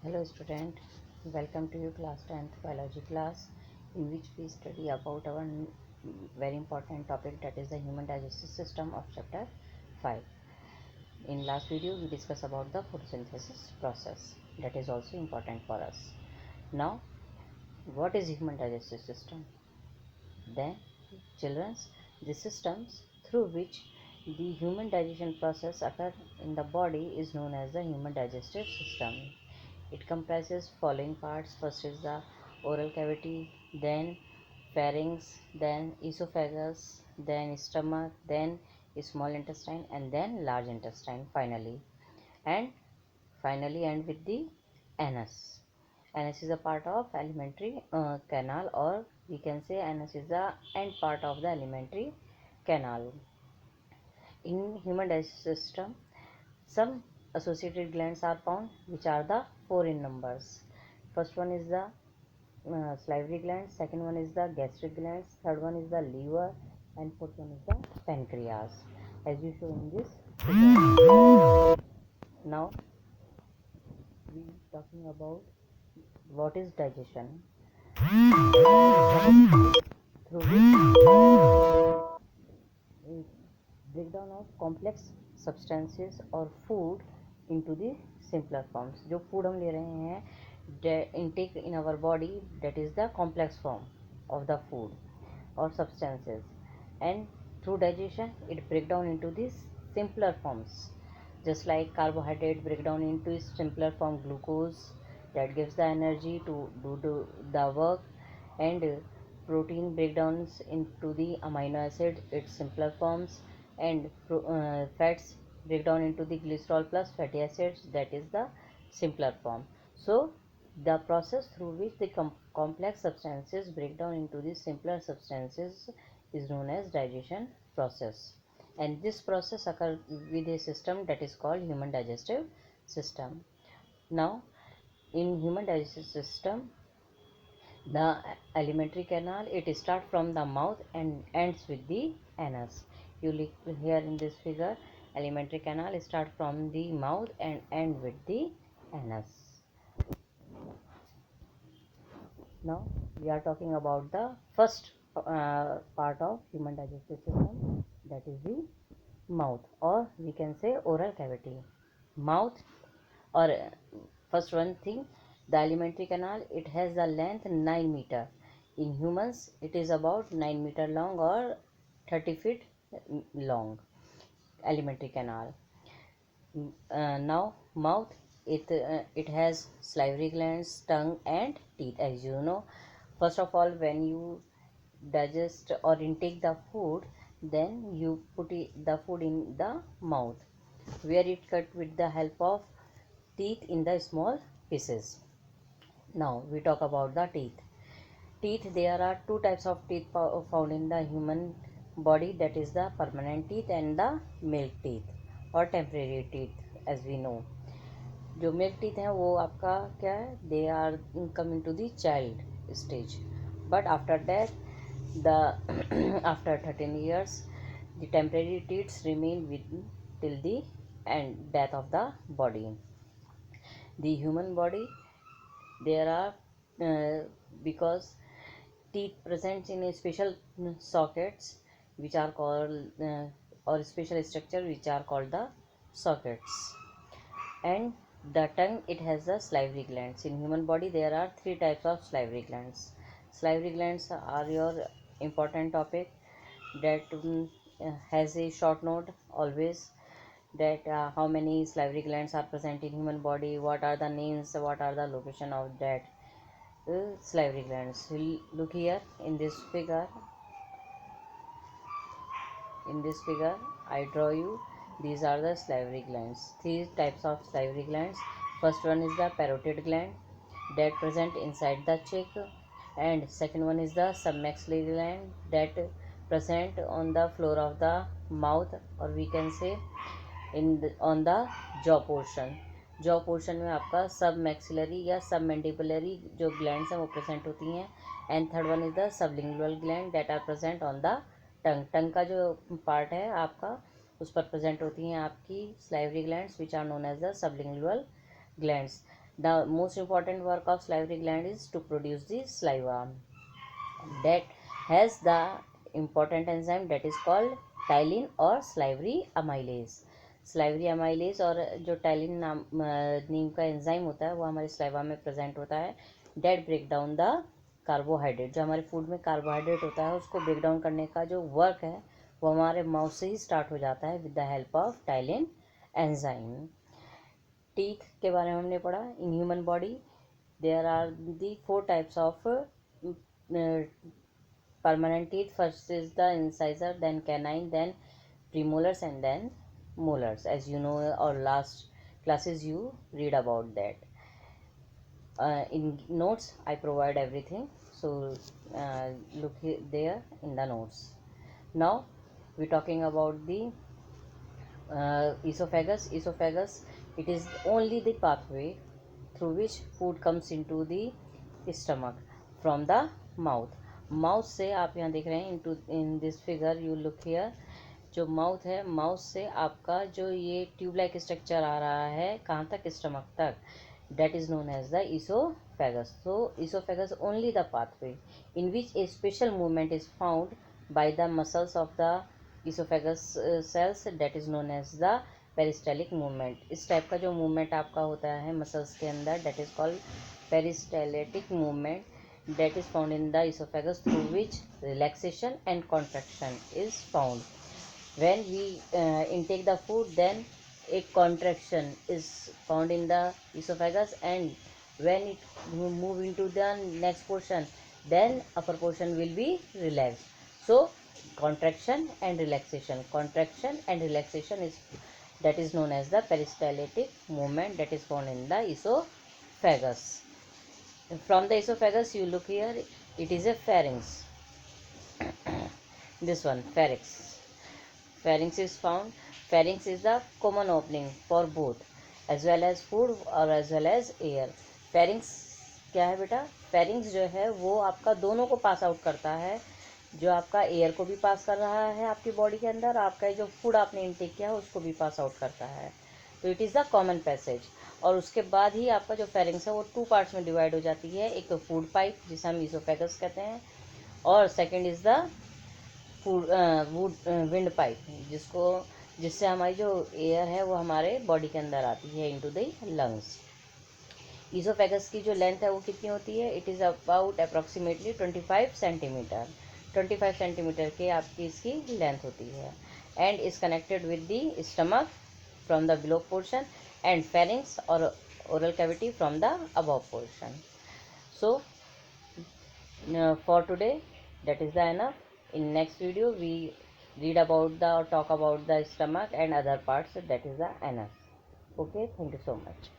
Hello student, welcome to your class 10th biology class in which we study about our very important topic, that is the human digestive system of chapter 5. In last video we discussed about the photosynthesis process, that is also important for us. Now what is human digestive system? Then children's, the systems through which the human digestion process occur in the body is known as the human digestive system. It comprises following parts. First is the oral cavity, then pharynx, then esophagus, then stomach, then small intestine, and then large intestine and finally end with the anus. Anus is a part of alimentary canal, or we can say anus is the end part of the alimentary canal. In human digestive system, some associated glands are found, which are the four in numbers. First one is the salivary gland, second one is the gastric glands, third one is the liver, and fourth one is the pancreas, as you show in this figure. Now we talking about what is digestion. Through which breakdown of complex substances or food into the simpler forms. जो food हम ले रहे हैं intake in our body, that is the complex form of the food or substances, and through digestion it break down into these simpler forms, just like carbohydrate break down into its simpler form glucose, that gives the energy to do the work, and protein breakdowns into the amino acid, its simpler forms, and fats break down into the glycerol plus fatty acids, that is the simpler form. So the process through which the complex substances break down into the simpler substances is known as digestion process, and this process occurs with a system that is called human digestive system. Now in human digestive system, the alimentary canal, it starts from the mouth and ends with the anus. You look here in this figure, alimentary canal start from the mouth and end with the anus. Now we are talking about the first part of human digestive system, that is the mouth, or we can say oral cavity. Mouth, or first one thing, the alimentary canal, it has the length 9 meter. In humans it is about 9 meter long or 30 feet long alimentary canal. Now mouth, it has salivary glands, tongue and teeth. As you know, first of all, when you digest or intake the food, then you put the food in the mouth, where it cut with the help of teeth in the small pieces. Now we talk about the teeth. Teeth, there are two types of teeth found in the human body, that is the permanent teeth and the milk teeth or temporary teeth, as we know. जो milk teeth हैं वो आपका क्या है, they are coming to the child stage, but after that the after 13 years the temporary teeth remain with till the end death of the body. The human body, there are because teeth present in a special sockets, which are called or special structure which are called the sockets. And the tongue, it has the salivary glands. In human body there are three types of salivary glands. Salivary glands are your important topic, that has a short note always, that how many salivary glands are present in human body, what are the names, what are the location of that salivary glands. We'll look here in this figure. In this figure I draw you, these are the salivary glands. Three types of salivary glands. First one is the parotid gland, that present inside the cheek, and second one is the submaxillary gland, that present on the floor of the mouth, or we can say on the jaw portion. Jaw portion में आपका सब maxillary या सब मैंडिबुलरी जो glands हैं वो present होती हैं. And third one is the sublingual gland, that are present on the tongue. Tongue का जो पार्ट है आपका, उस पर प्रेजेंट होती हैं आपकी salivary glands which are known as the sublingual glands. The most important work of salivary gland is to produce the saliva that has the important enzyme that is called ptyalin और salivary amylase. salivary amylase और जो ptyalin नीम का enzyme होता है वो हमारे saliva में present होता है. That break down the carbohydrate, जो हमारे फूड में कार्बोहाइड्रेट होता है उसको ब्रेक डाउन करने का जो वर्क है वो हमारे माउथ से ही स्टार्ट हो जाता है with the help of ptyalin enzyme. Teeth के बारे में हमने पढ़ा. In human body there are the 4 types of permanent teeth. First is the incisor, then canine, then premolars, and then molars. As you know, or last classes you read about that. In notes I provide everything, so look there in the notes. Now we're talking about the esophagus. It is only the pathway through which food comes into the stomach from the mouth. Mouth से आप यहाँ देख रहे हैं in this figure you look here. जो mouth है, mouth से आपका जो ये ट्यूब लाइक स्ट्रक्चर आ रहा है कहाँ तक, स्टमक तक, that is known as the esophagus. So esophagus only the pathway in which a special movement is found by the muscles of the esophagus cells, that is known as the peristaltic movement. इस type का जो movement आपका होता है muscles के अंदर, that is called peristaltic movement, that is found in the esophagus, through which relaxation and contraction is found. When we intake the food, then a contraction is found in the esophagus, and when it move into the next portion, then upper portion will be relaxed. So contraction and relaxation is, that is known as the peristaltic movement, that is found in the esophagus. From the esophagus you look here, it is a pharynx. This one, pharynx is found. Pharynx is the common opening for both as well as food or as well as air. pharynx क्या है बेटा? pharynx जो है वो आपका दोनों को pass out करता है, जो आपका एयर को भी पास कर रहा है आपकी बॉडी के अंदर, आपका जो फूड आपने इनटेक किया है उसको भी पास आउट करता है. तो it is the common passage. और उसके बाद ही आपका जो फेरिंग्स है वो 2 पार्ट्स में डिवाइड हो जाती है. एक तो फूड पाइप जिसे हम ईसोफेगस कहते हैं, और second is the food wind pipe, जिससे हमारी जो एयर है वो हमारे बॉडी के अंदर आती है इनटू द लंग्स. ईसोफेगस की जो लेंथ है वो कितनी होती है? It is about approximately 25 centimetre. 25 centimetre की आपकी इसकी लेंथ होती है, and is connected with the stomach from the below portion and pharynx or oral cavity from the above portion. So for today that is the enough. In next video we read about the or talk about the stomach and other parts. That is the enough. Okay, thank you so much.